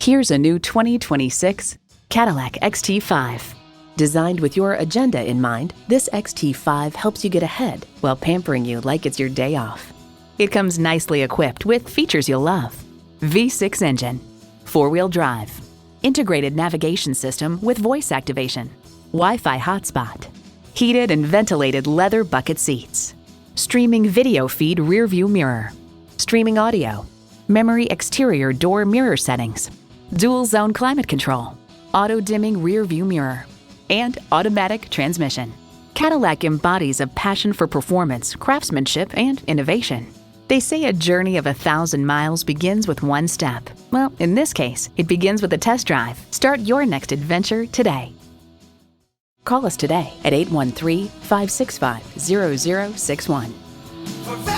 Here's a new 2026 Cadillac XT5. Designed with your agenda in mind, this XT5 helps you get ahead while pampering you like it's your day off. It comes nicely equipped with features you'll love. V6 engine, 4-wheel drive, integrated navigation system with voice activation, Wi-Fi hotspot, heated and ventilated leather bucket seats, streaming video feed rear view mirror, streaming audio, memory exterior door mirror settings, dual zone climate control, auto dimming rear view mirror, and automatic transmission. Cadillac embodies a passion for performance, craftsmanship, and innovation. They say a journey of 1,000 miles begins with one step. Well, in this case, it begins with a test drive. Start your next adventure today. Call us today at 813-565-0061.